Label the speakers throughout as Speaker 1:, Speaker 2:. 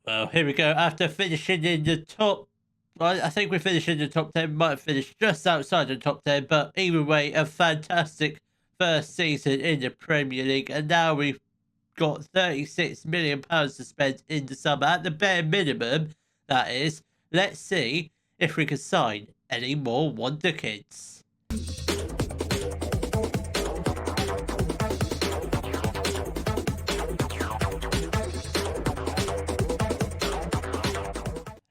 Speaker 1: Well, here we go. After finishing in the top, well, I think we finished in the top 10, might have finished just outside the top 10, but either way, a fantastic first season in the Premier League. And now we've got £36 million to spend in the summer, at the bare minimum, that is. Let's see if we can sign any more Wonder Kids.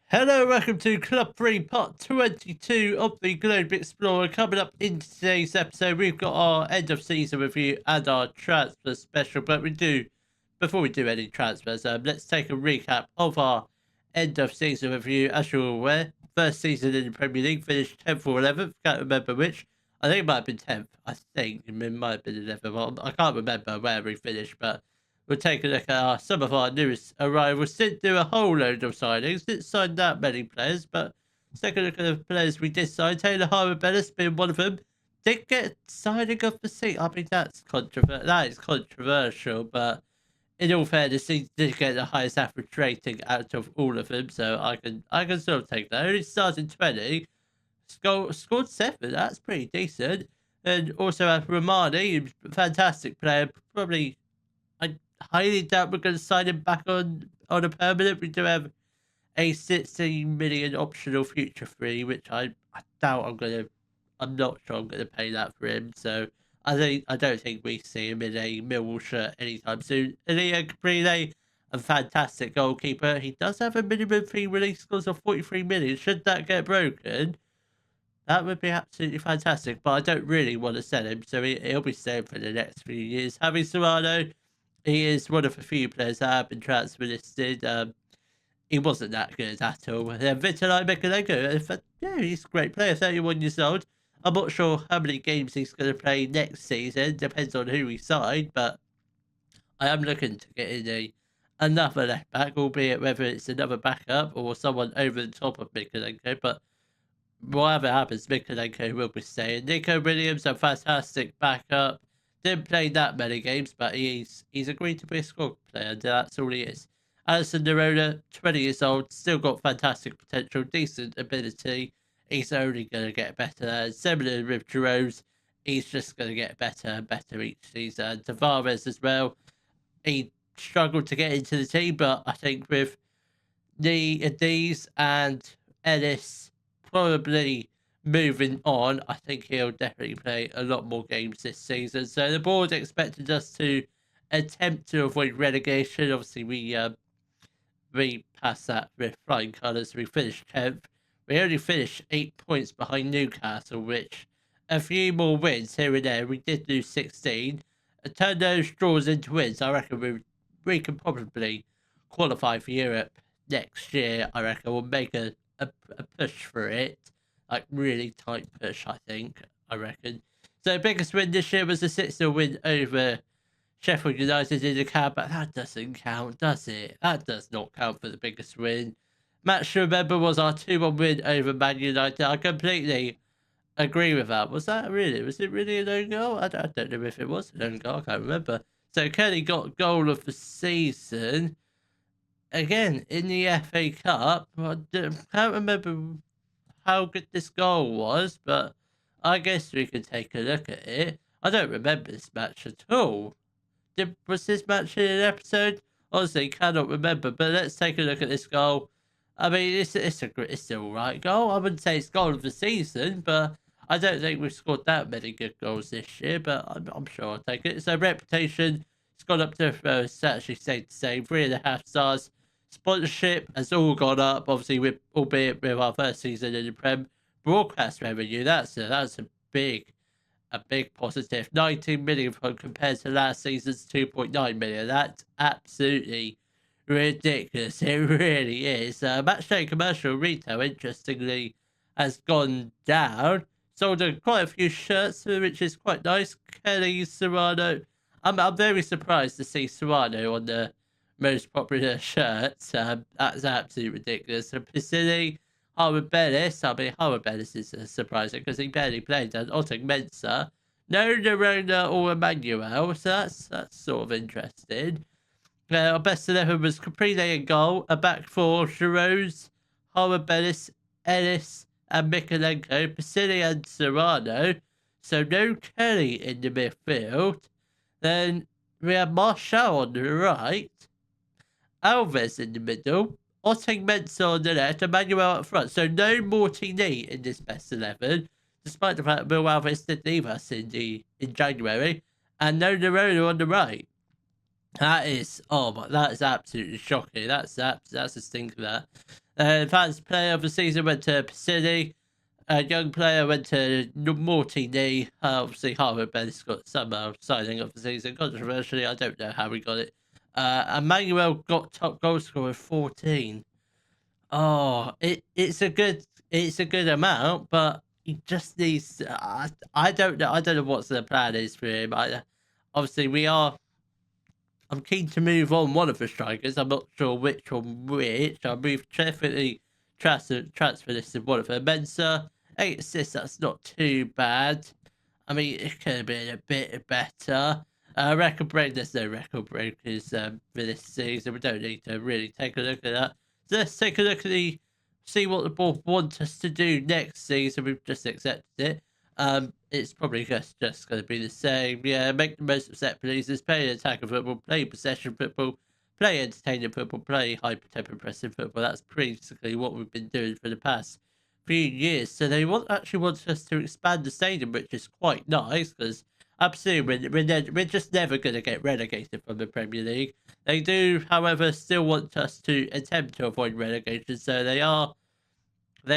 Speaker 1: Hello, welcome to Club 3, part 22 of the Globe Explorer. Coming up in today's episode, we've got our end of season review and our transfer special. But before we do any transfers, let's take a recap of our end of season review. As you're aware, first season in the Premier League, finished 10th or 11th, can't remember which. I think it might have been 10th. I think it might have been 11th. I can't remember where we finished, but we'll take a look at some of our newest arrivals. Didn't do a whole load of signings. Didn't sign that many players, but let's take a look at the players we did sign. Taylor Harwood-Bellis being one of them. Did get signing of the seat. I mean, that is controversial, but in all fairness, he did get the highest average rating out of all of them, so I can sort of take that. Only started 20, scored 7. That's pretty decent. And also have Romani, fantastic player. Probably, I highly doubt we're going to sign him back on a permanent. We do have a 16 million optional future free, which I doubt I'm not sure I'm gonna pay that for him. So I don't think we see him in a Millwall shirt anytime soon. Elia Caprile, a fantastic goalkeeper. He does have a minimum fee release clause of 43 million. Should that get broken, that would be absolutely fantastic. But I don't really want to sell him, so he'll be staying for the next few years. Javi Serrano, he is one of the few players that have been transfer listed. He wasn't that good at all. Vitalij Mikalenko, yeah, he's a great player, 31 years old. I'm not sure how many games he's going to play next season. Depends on who we sign, but I am looking to get in another left back, albeit whether it's another backup or someone over the top of Mikalenko. But whatever happens, Mikalenko will be staying. Nico Williams, a fantastic backup. Didn't play that many games, but he's agreed to be a squad player, and that's all he is. Alison Nerona, 20 years old, still got fantastic potential, decent ability. He's only going to get better. Similar with Giroux, he's just going to get better and better each season. Tavares as well, he struggled to get into the team, but I think with these and Ellis probably moving on, I think he'll definitely play a lot more games this season. So the board expected us to attempt to avoid relegation. Obviously, we passed that with flying colours. We finished 10th. We only finished 8 points behind Newcastle, which a few more wins here and there. We did lose 16. Turn those draws into wins. I reckon we can probably qualify for Europe next year. I reckon we'll make a push for it. Like, really tight push, I reckon. So, biggest win this year was a 6-0 win over Sheffield United in the cab, but that doesn't count, does it? That does not count for the biggest win. Match to remember was our 2-1 win over Man United. I completely agree with that. Was it really an own goal? I don't know if it was an own goal. I can't remember. So Kelly got goal of the season. Again, in the FA Cup. I can't remember how good this goal was, but I guess we could take a look at it. I don't remember this match at all. Was this match in an episode? Honestly, cannot remember. But let's take a look at this goal. I mean, it's still all right goal. I wouldn't say it's goal of the season, but I don't think we've scored that many good goals this year. But I'm sure I'll take it. So reputation, it's gone up to it's actually stayed the same, 3.5 stars. Sponsorship has all gone up, obviously, albeit with our first season in the Prem. Broadcast revenue, that's a big positive. 19 million compared to last season's 2.9 million. That's absolutely ridiculous. It really is. Matchday commercial retail, interestingly, has gone down. Sold quite a few shirts, which is quite nice. Kelly, Serrano. I'm very surprised to see Serrano on the most popular shirts. That's absolutely ridiculous. And Pisilli, Harwood-Bellis. I mean, Harwood-Bellis is surprising because he barely played. And Otto no Nerona or Emmanuel. So that's sort of interesting. Our best 11 was Caprine in goal, a back four, Giroux, Horribelis, Ellis, and Mikalenko, Pasini and Serrano. So no Kelly in the midfield. Then we have Marshall on the right, Alves in the middle, Otting Mensah on the left, Emmanuel up front. So no Mortini in this best 11, despite the fact that Will Alves did leave us in January, and no Nerona on the right. That is, oh my, that is absolutely shocking. That's a stinker. That advanced player of the season went to Piscini. A young player went to Mortini. Obviously, Harvard Ben's got somehow signing of the season. Controversially, I don't know how we got it. Emmanuel got top goal scorer with 14. Oh, it's a good amount, but he just needs. I don't know. I don't know what the plan is for him. Obviously, I'm keen to move on one of the strikers. I'm not sure which on which. I'll move definitely transfer this in one of them. Mensah, 8 assists, that's not too bad. I mean, it could have been a bit better. Record break, there's no record breakers for this season. We don't need to really take a look at that. So let's take a look at see what the board want us to do next season. We've just accepted it. It's probably just going to be the same. Yeah, make the most of set pieces, play attacking football, play possession football, play entertaining football, play hyper-tempo pressing football. That's basically what we've been doing for the past few years. So they actually want us to expand the stadium, which is quite nice because absolutely we're just never going to get relegated from the Premier League. They do, however, still want us to attempt to avoid relegation. So they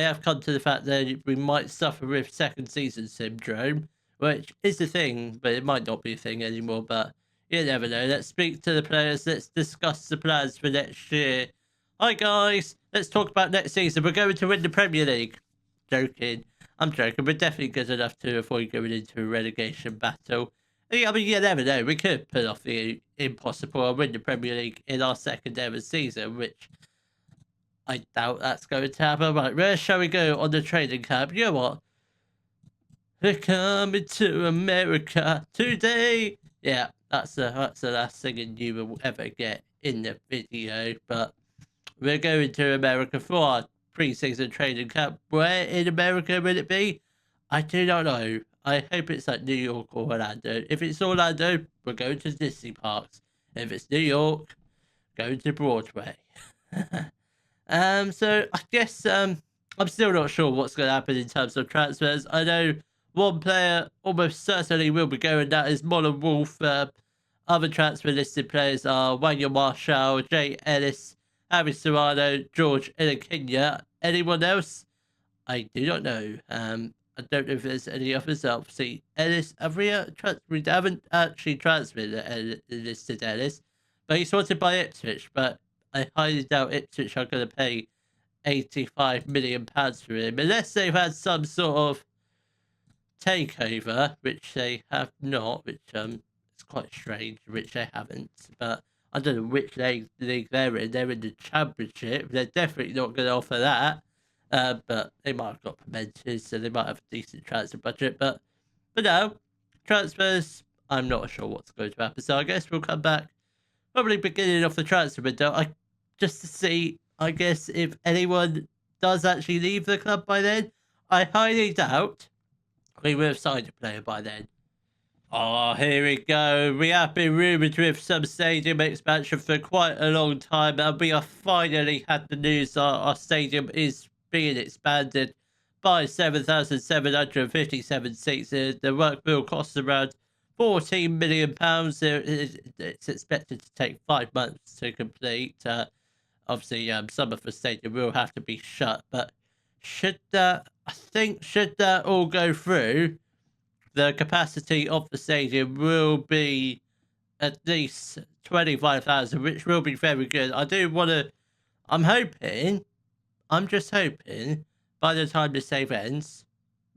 Speaker 1: have come to the fact that we might suffer with second season syndrome, which is a thing, but it might not be a thing anymore. But you never know. Let's speak to the players. Let's discuss the plans for next year. Hi, guys. Let's talk about next season. We're going to win the Premier League. Joking. I'm joking. We're definitely good enough to avoid going into a relegation battle. I mean, you never know. We could pull off the impossible and win the Premier League in our second ever season, which I doubt that's going to happen. Right, where shall we go on the training camp? You know what? We're coming to America today. Yeah, that's the last thing you will ever get in the video. But we're going to America for our pre-season training camp. Where in America will it be? I do not know. I hope it's like New York or Orlando. If it's Orlando, we're going to Disney parks. If it's New York, going to Broadway. So I guess I'm still not sure what's going to happen in terms of transfers. I know one player almost certainly will be going. That is Modern Wolf. Other transfer listed players are Wanya Marshall, Jay Ellis, Harry Serrano, George Ilakinya. Anyone else? I do not know. I don't know if there's any others. Obviously, Ellis, we haven't actually transferred listed Ellis, but he's wanted by Ipswich. But I highly doubt Ipswich are going to pay £85 million for him, unless they've had some sort of takeover, which they have not, which is quite strange, which they haven't. But I don't know which league they're in. They're in the Championship. They're definitely not going to offer that. But they might have got promoted, so they might have a decent transfer budget. But no, transfers, I'm not sure what's going to happen. So I guess we'll come back probably beginning of the transfer window, just to see, I guess, if anyone does actually leave the club by then. I highly doubt we will have signed a player by then. Oh, here we go. We have been rumoured with some stadium expansion for quite a long time, and we have finally had the news that our stadium is being expanded by 7,757 seats. The work will cost around £14 million. It's expected to take 5 months to complete. Obviously, some of the stadium will have to be shut, but should that all go through, the capacity of the stadium will be at least 25,000, which will be very good. I'm just hoping by the time the save ends,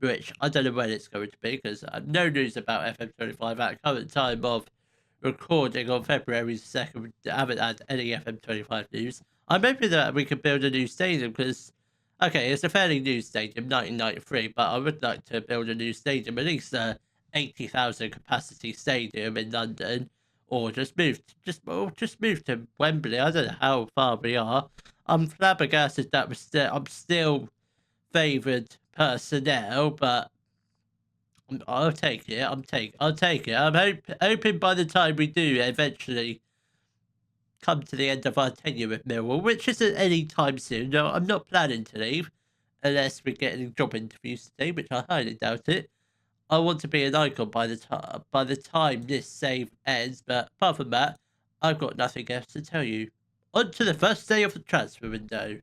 Speaker 1: which I don't know when it's going to be, because I have no news about FM25 at current time of recording on February 2nd. I haven't had any FM25 news. I'm hoping that we can build a new stadium, because, okay, it's a fairly new stadium, 1993, but I would like to build a new stadium, at least a 80,000 capacity stadium in London, or just move to Wembley. I don't know how far we are. I'm flabbergasted that I'm still favoured personnel, but I'll take it. I'll take it. I'm hoping by the time we do eventually come to the end of our tenure with Millwall, which isn't any time soon. No, I'm not planning to leave unless we get any job interviews today, which I highly doubt it. I want to be an icon by the time this save ends, but apart from that, I've got nothing else to tell you. On to the first day of the transfer window.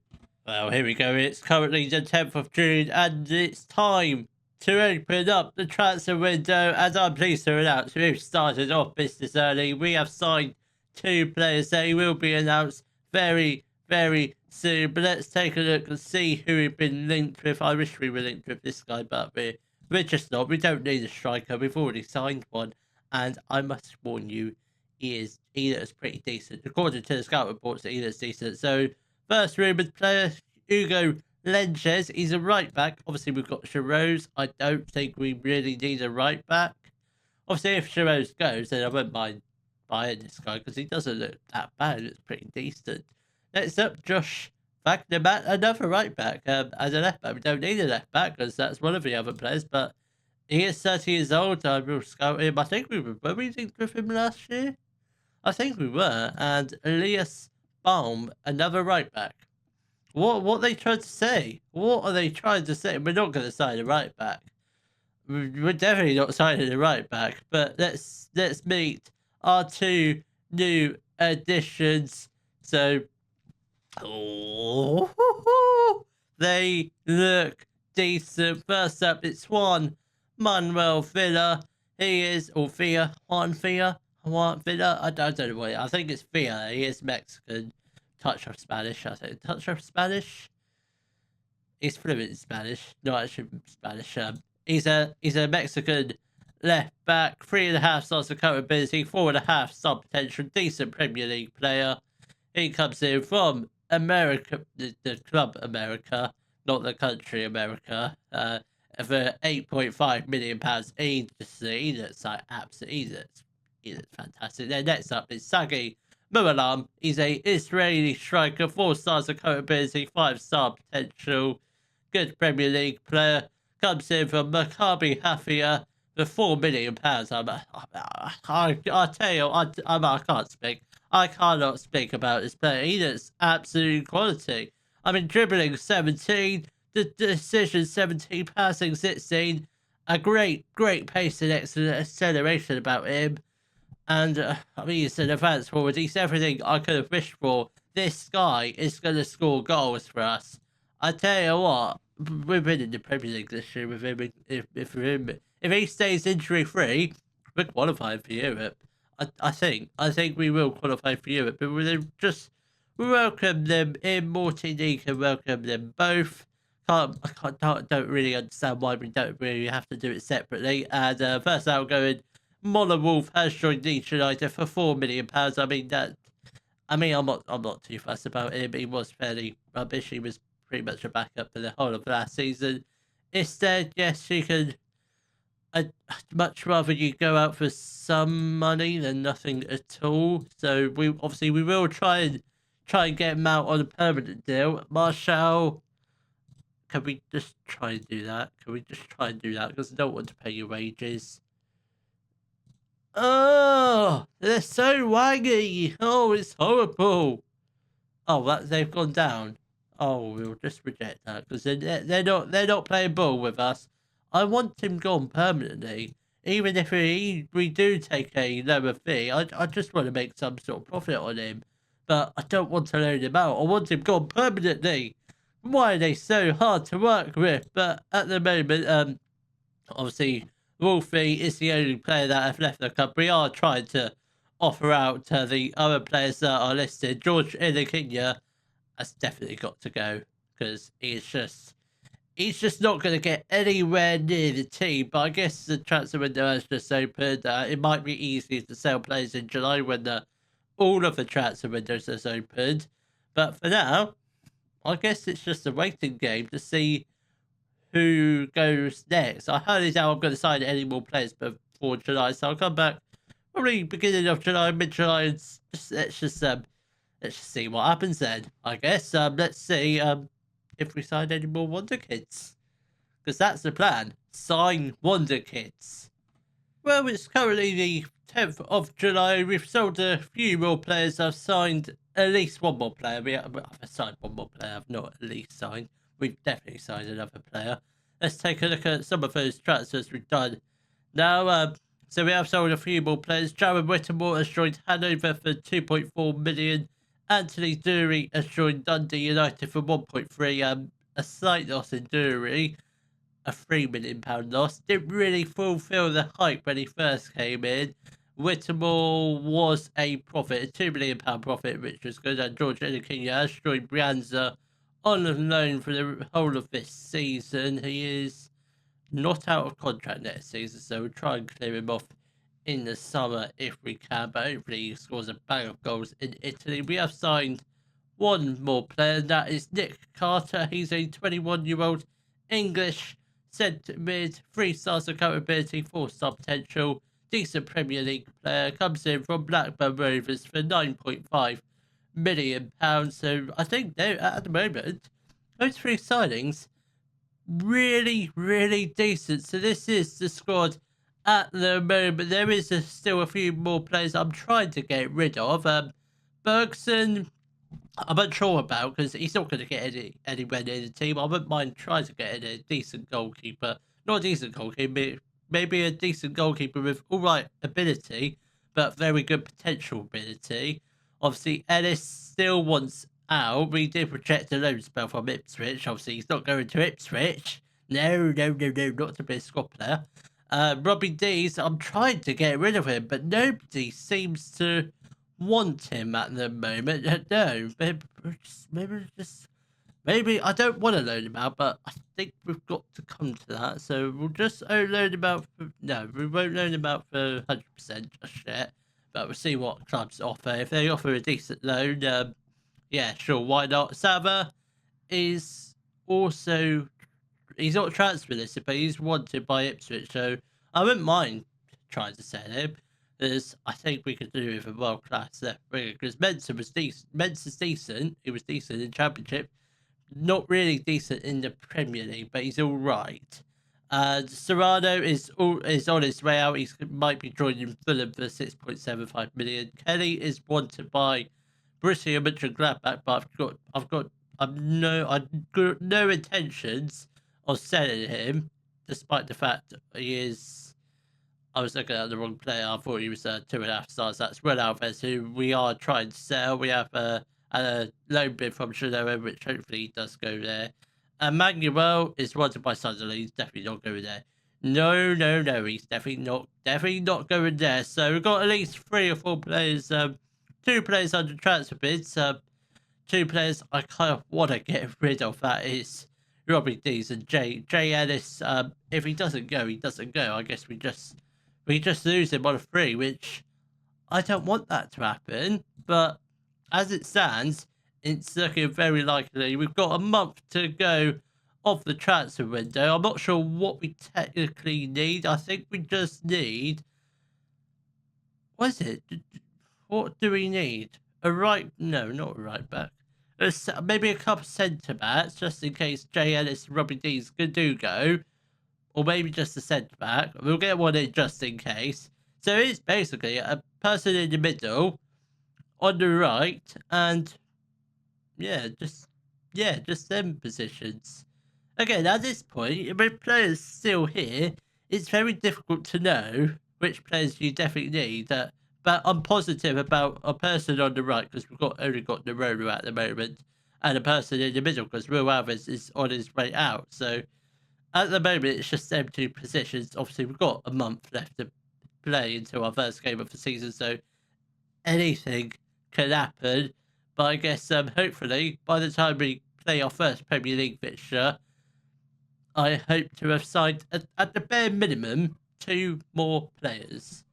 Speaker 1: Well, here we go. It's currently the 10th of June, and it's time to open up the transfer window. And I'm pleased to announce we've started off business early. We have signed 2 players. They will be announced very, very soon. But let's take a look and see who we've been linked with. I wish we were linked with this guy, but we're just not. We don't need a striker. We've already signed one. And I must warn you, he looks pretty decent. According to the scout reports, he looks decent. So, first rumoured player, Hugo Lenches. He's a right back. Obviously, we've got Shiroz. I don't think we really need a right back. Obviously, if Shiroz goes, then I won't mind buying this guy because he doesn't look that bad. He looks pretty decent. Next up, Josh Wagnerman, another right back. As a left back, we don't need a left back because that's one of the other players, but he is 30 years old. I will scout him. I think we linked with him last year? I think we were. And Elias Baum, another right back. What are they trying to say? What are they trying to say? We're not going to sign a right back. We're definitely not signing a right back. But let's meet our 2 new additions. So, they look decent. First up, it's Juan Manuel Villa. He is, or Villa, Juan Villa. I don't know what. I think it's Villa. He is Mexican. Touch of Spanish, I think. Touch of Spanish? He's fluent in Spanish. Not actually Spanish. He's a Mexican left back. 3.5 stars of current ability. 4.5 star potential. Decent Premier League player. He comes in from America, the club America, not the country America. For £8.5 million. He looks like absolutely. He looks fantastic. Then next up is Sagi Muralam. He's a Israeli striker, 4 stars of current ability, 5-star potential. Good Premier League player. Comes in from Maccabi Haifa for £4 million. I tell you, I can't speak. I cannot speak about this player. He looks absolute quality. I mean, dribbling 17, the decision 17, passing 16. A great pace and excellent acceleration about him. And, I mean, he's an advanced forward. He's everything I could have wished for. This guy is going to score goals for us. I tell you what, we're winning the Premier League this year with him. If he stays injury-free, we're qualifying for Europe. I think we will qualify for Europe. But we'll just welcome them in. Martinique and welcome them both. Don't really understand why we don't really have to do it separately. And first outgoing, Wolf has joined Leeds United for £4 million. I'm not too fussed about him. He was fairly rubbish. He was pretty much a backup for the whole of last season. Instead, yes, you can. I'd much rather you go out for some money than nothing at all. So we will try and get him out on a permanent deal. Marshall, can we just try and do that? Because I don't want to pay your wages. Oh, they're so waggy. Oh, it's horrible. Oh, they've gone down. Oh, we'll just reject that because they're not playing ball with us. I want him gone permanently. Even if we do take a lower fee, I just want to make some sort of profit on him. But I don't want to loan him out. I want him gone permanently. Why are they so hard to work with? But at the moment, obviously, Wolfie is the only player that have left the club. We are trying to offer out the other players that are listed. George Ilikinya has definitely got to go because he's just not going to get anywhere near the team. But I guess the transfer window has just opened. It might be easier to sell players in July when all of the transfer windows has opened. But for now, I guess it's just a waiting game to see who goes next. I highly doubt I'm going to sign any more players before July, so I'll come back probably beginning of July, mid-July, and let's just see what happens then. I guess. Let's see if we sign any more Wonder Kids, because that's the plan. Sign Wonder Kids. Well, it's currently the 10th of July. We've sold a few more players. I've signed at least one more player. I've signed one more player. I've not at least signed. We've definitely signed another player. Let's take a look at some of those transfers we've done. Now, so we have sold a few more players. Jared Whittemore has joined Hanover for 2.4 million. Anthony Dury has joined Dundee United for 1.3. A slight loss in Dury, a £3 million loss. Didn't really fulfill the hype when he first came in. Whittemore was a profit, a £2 million profit, which was good. And George King has joined Brianza on loan for the whole of this season. He is not out of contract next season, so we'll try and clear him off in the summer if we can, but hopefully he scores a bag of goals in Italy. We have signed one more player, and that is Nick Carter. He's a 21-year-old English centre mid, 3 stars of capability, 4-star potential, decent Premier League player, comes in from Blackburn Rovers for £9.5 million. So I think at the moment, those 3 signings, really, really decent. So this is the squad at the moment. There is still a few more players I'm trying to get rid of. Bergson, I'm unsure about, because he's not going to get anywhere near the team. I wouldn't mind trying to get a decent goalkeeper. Not a decent goalkeeper, maybe a decent goalkeeper with all right ability, but very good potential ability. Obviously, Ellis still wants out. We did reject a loan spell from Ipswich. Obviously, he's not going to Ipswich. No, not to be a squad player. Robbie Dees, I'm trying to get rid of him, but nobody seems to want him at the moment. No, maybe I don't want to loan him out, but I think we've got to come to that. So we'll just loan him out for, no, we won't loan him out for 100% just yet, but we'll see what clubs offer. If they offer a decent loan, yeah, sure, why not? Sava is also, he's not transfer listed, but he's wanted by Ipswich, so I wouldn't mind trying to sell him. As I think we could do with a world-class left winger, because Mensah was decent. Mensah's decent. He was decent in Championship. Not really decent in the Premier League, but he's all right. Serrano is on his way out. He might be joining Fulham for 6.75 million. Kelly is wanted by Borussia Mönchengladbach, but I've got no intentions of selling him, despite the fact that he is. I was looking at the wrong player. I thought he was 2.5 stars. That's Will Alves, who we are trying to sell. We have a loan bid from Genoa, which hopefully does go there. And Manuel is wanted by Sunderland. He's definitely not going there. No. He's definitely not going there. So we've got at least 3 or 4 players. 2 players under transfer bids. 2 players I kind of want to get rid of. That is Robbie Dees and Jay Ellis. If he doesn't go, he doesn't go. I guess we just lose him on a free, which I don't want that to happen. But as it stands, it's looking very likely. We've got a month to go of the transfer window. I'm not sure what we technically need. I think we just need, what is it? What do we need? No, not a right back. Maybe a couple centre backs, just in case Jay Ellis and Robbie Dees do go. Or maybe just a centre back. We'll get one in just in case. So it's basically a person in the middle, on the right, and just them positions. Again, at this point, with players still here, it's very difficult to know which players you definitely need. But I'm positive about a person on the right, because we've only got Nerona at the moment, and a person in the middle, because Will Alves is on his way out. So at the moment, it's just them 2 positions. Obviously, we've got a month left to play until our first game of the season, so anything can happen. But I guess hopefully by the time we play our first Premier League fixture, I hope to have signed at the bare minimum 2 more players.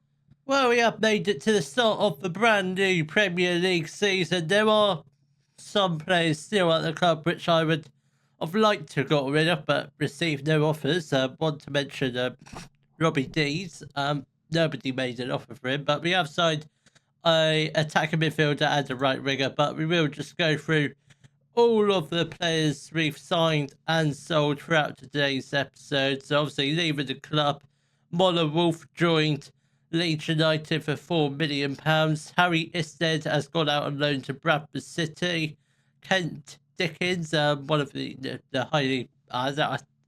Speaker 1: Well, we have made it to the start of the brand new Premier League season. There are some players still at the club which I would have liked to have got rid of, but received no offers. Want to mention Robbie Dees. nobody made an offer for him. But we have signed a attacking midfielder and a right winger. But we will just go through all of the players we've signed and sold throughout today's episode. So obviously leaving the club, Moller Wolf joined Leeds United for £4 million. Harry Isted has gone out on loan to Bradford City. Kent Dickens, one of the highly,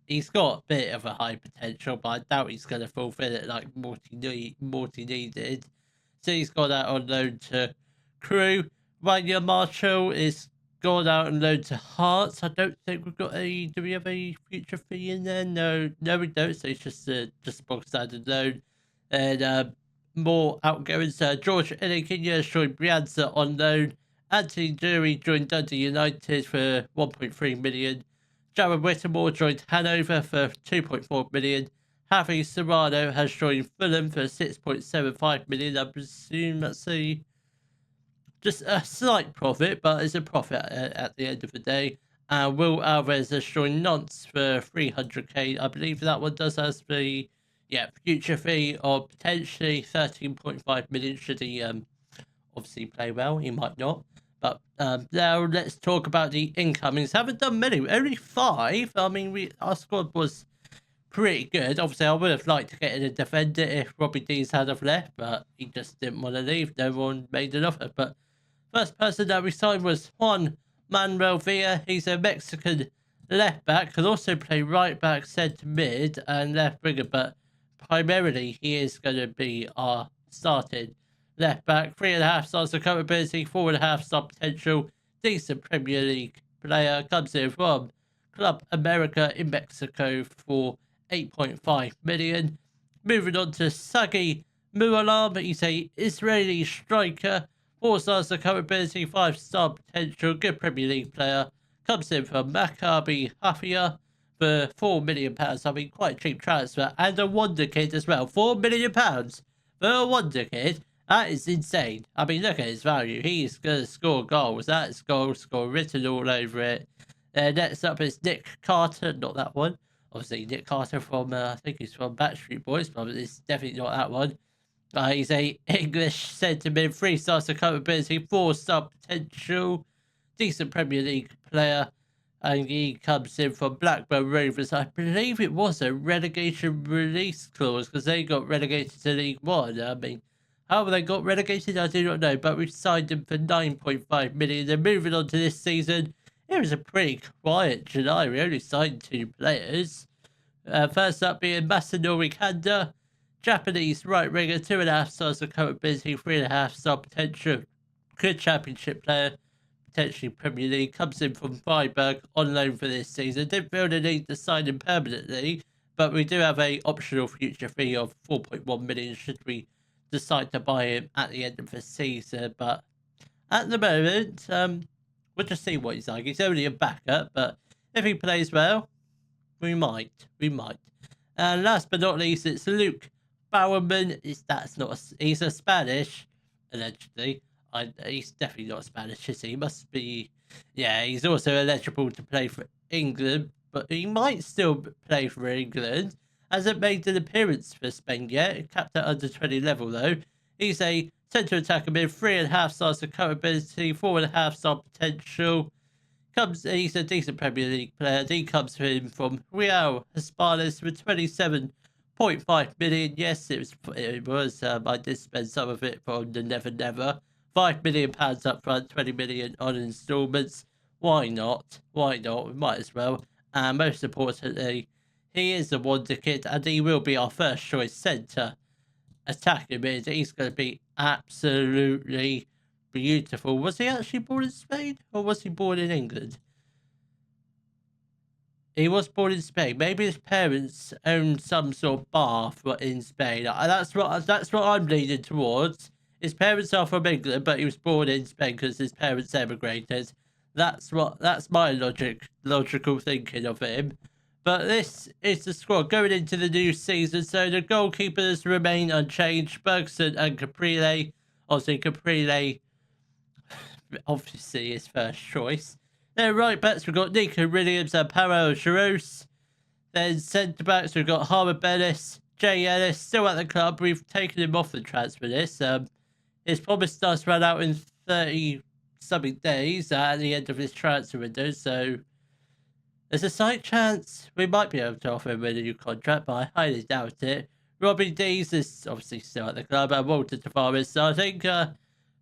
Speaker 1: he's got a bit of a high potential, but I doubt he's going to fulfill it like Morty needed. So he's gone out on loan to Crew. Ryan Marshall is gone out on loan to Hearts. I don't think we've got a. Do we have a future fee in there? No, we don't. So it's just box standard loan. And more outgoings. George Enikinya joined Brianza on loan. Anthony Dury joined Dundee United for 1.3 million. Jared Whittemore joined Hanover for 2.4 million. Javi Serrano has joined Fulham for 6.75 million. I presume that's just a slight profit, but it's a profit at the end of the day. Will Alvarez has joined Nantes for 300k. I believe that one does have the future fee of potentially 13.5 million should he obviously play well. He might not. But now let's talk about the incomings. Haven't done many, only 5. I mean, our squad was pretty good. Obviously, I would have liked to get in a defender if Robbie Dees had have left, but he just didn't want to leave. No one made an offer. But first person that we signed was Juan Manuel Villa. He's a Mexican left back, can also play right back, centre mid, and left winger, but primarily he is going to be our starting left back. 3.5 stars of capability, 4.5 star potential, decent Premier League player. Comes in from Club America in Mexico for 8.5 million. Moving on to Sagi Mualam, he's a Israeli striker. 4 stars of capability, 5 star potential, good Premier League player. Comes in from Maccabi Haifa for £4 million. I mean, quite a cheap transfer. And a wonder kid as well. £4 million for a wonder kid. That is insane. I mean, look at his value. He's going to score goals. That's goal score written all over it. Next up is Nick Carter. Not that one. Obviously, Nick Carter from, I think he's from Backstreet Boys, but it's definitely not that one. He's a English centre mid, 3 stars of capability, 4 star potential, decent Premier League player, and he comes in from Blackburn Rovers. I believe it was a relegation release clause because they got relegated to League One. I mean, how they got relegated, I do not know, but we've signed him for 9.5 million. Then moving on to this season, it was a pretty quiet July. We only signed 2 players. First up being Masanori Kanda, Japanese right winger, 2.5 stars of capability, 3.5 star potential, good championship player, potentially Premier League. Comes in from Freiburg on loan for this season. Didn't feel the need to sign him permanently, but we do have a optional future fee of 4.1 million should we decide to buy him at the end of the season. But at the moment, we'll just see what he's like. He's only a backup, but if he plays well, we might. And last but not least, it's Luke Bowerman. He's a Spanish, allegedly. He's definitely not Spanish, is he? He must be. Yeah, he's also eligible to play for England, but he might still play for England. Hasn't made an appearance for Spain yet. Capped at under 20 level though. He's a centre attacker mid, 3.5 stars of capability, 4.5 star potential. He's a decent Premier League player. He comes from Real Hispanis for 27.5 million. Yes, it was. I did spend some of it from the Never Never. £5 million up front, 20 million on instalments. Why not? We might as well. And most importantly, he is a wonder kid, and he will be our first choice centre attacking mid. He's going to be absolutely beautiful. Was he actually born in Spain, or was he born in England? He was born in Spain. Maybe his parents owned some sort of bar in Spain. That's what I'm leaning towards. His parents are from England, but he was born in Spain because his parents emigrated. That's my logical thinking of him. But this is the squad going into the new season. So the goalkeepers remain unchanged. Bergson and Caprile. Caprile, obviously his first choice. Then right backs, we've got Nico Williams and Paro Giros. Then centre backs, we've got Harvard Bellis, Jay Ellis still at the club. We've taken him off the transfer list. His promise does run out in 30-something days at the end of his transfer window, so there's a slight chance we might be able to offer him a new contract, but I highly doubt it. Robbie Dees is obviously still at the club, and Walter Tavares. So I think for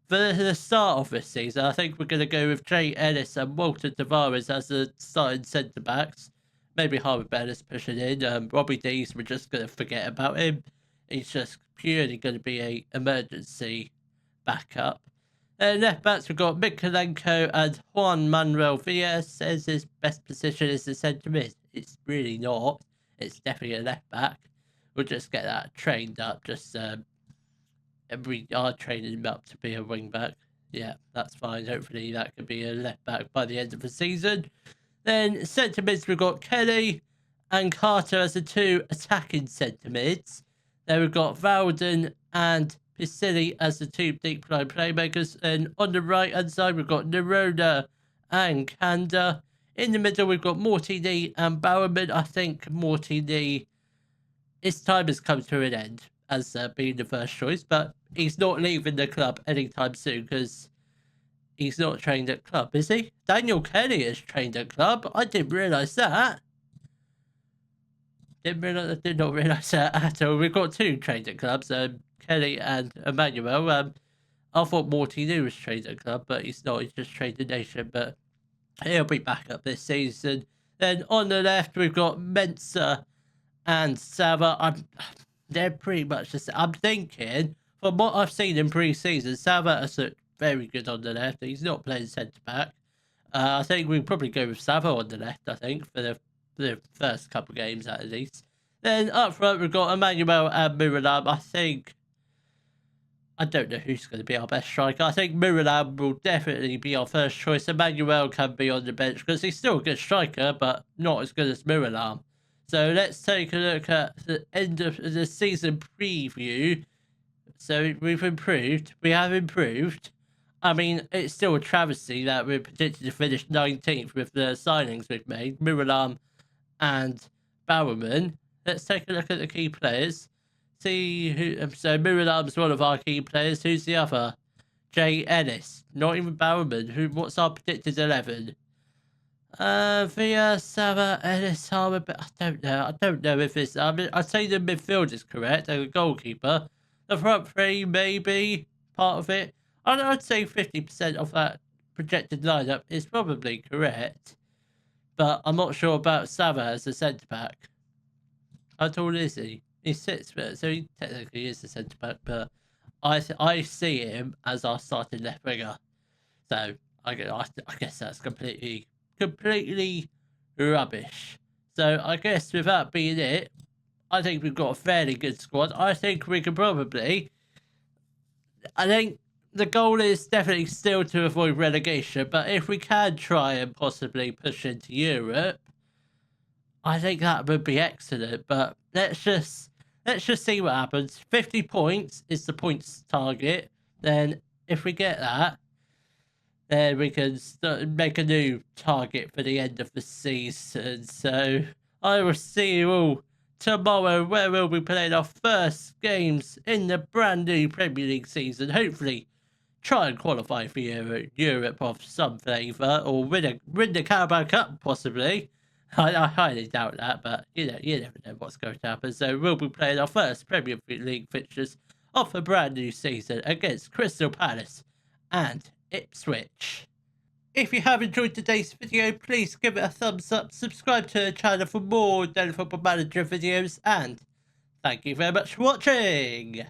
Speaker 1: the start of this season, I think we're going to go with Jay Ellis and Walter Tavares as the starting centre backs. Maybe Harvey Bellis pushing in. Robbie Dees, we're just going to forget about him. He's just purely going to be a emergency backup. Left backs, we've got Mikolenko and Juan Manuel Villas. Says his best position is the centre mid. It's really not. It's definitely a left back. We'll just get that trained up. We are training him up to be a wing back. Yeah, that's fine. Hopefully that could be a left back by the end of the season. Then centre mids, we've got Kelly and Carter as the two attacking centre mids. Then we've got Valden and Pisilli as the two deep line playmakers. And on the right hand side, we've got Nerona and Kanda. In the middle, we've got Morty and Bowerman. I think Morty, his time has come to an end as being the first choice, but he's not leaving the club anytime soon because he's not trained at club, is he? Daniel Kelly is trained at club. I didn't realise that. Did not realise that at all. We've got two trained at clubs, Kelly and Emmanuel. I thought Morty was trained at club, but he's not. He's just trained in Nation, but he'll be back up this season. Then on the left, we've got Mensah and Sava. They're pretty much the same. I'm thinking, from what I've seen in pre-season, Sava has looked very good on the left. He's not playing centre-back. I think we'll probably go with Sava on the left, I think, for the first couple of games at least. Then up front, we've got Emmanuel and Muralam. I don't know who's going to be our best striker. I think Muralam will definitely be our first choice. Emmanuel can be on the bench because he's still a good striker, but not as good as Muralam. So let's take a look at the end of the season preview. So we've improved. We have improved. I mean, it's still a travesty that we're predicted to finish 19th with the signings we've made, Muralam and Bowerman. Let's take a look at the key players. See who. So Muralam's one of our key players. Who's the other? Jay Ellis. Not even Bowerman. What's our predicted 11? Via Sava, Ellis, Harbour, but I don't know if it's. I mean, I'd say the midfield is correct and the goalkeeper. The front three, maybe part of it. I'd say 50% of that projected lineup is probably correct, but I'm not sure about Sava as a centre back. How tall is he? He's 6 foot, so he technically is a centre back, but I see him as our starting left winger. So I guess that's completely rubbish. So I guess with that being it, I think we've got a fairly good squad. I think we can probably. I think the goal is definitely still to avoid relegation, but if we can try and possibly push into Europe, I think that would be excellent. But let's just see what happens. 50 points is the points target. Then if we get that, then we can make a new target for the end of the season. So I will see you all tomorrow, where we'll be playing our first games in the brand new Premier League season. Hopefully try and qualify for Europe of some flavour, or win the Carabao Cup possibly. I highly doubt that, but you never know what's going to happen. So we'll be playing our first Premier League fixtures of a brand new season against Crystal Palace and Ipswich. If you have enjoyed today's video, please give it a thumbs up, subscribe to the channel for more Daily Football Manager videos, and thank you very much for watching.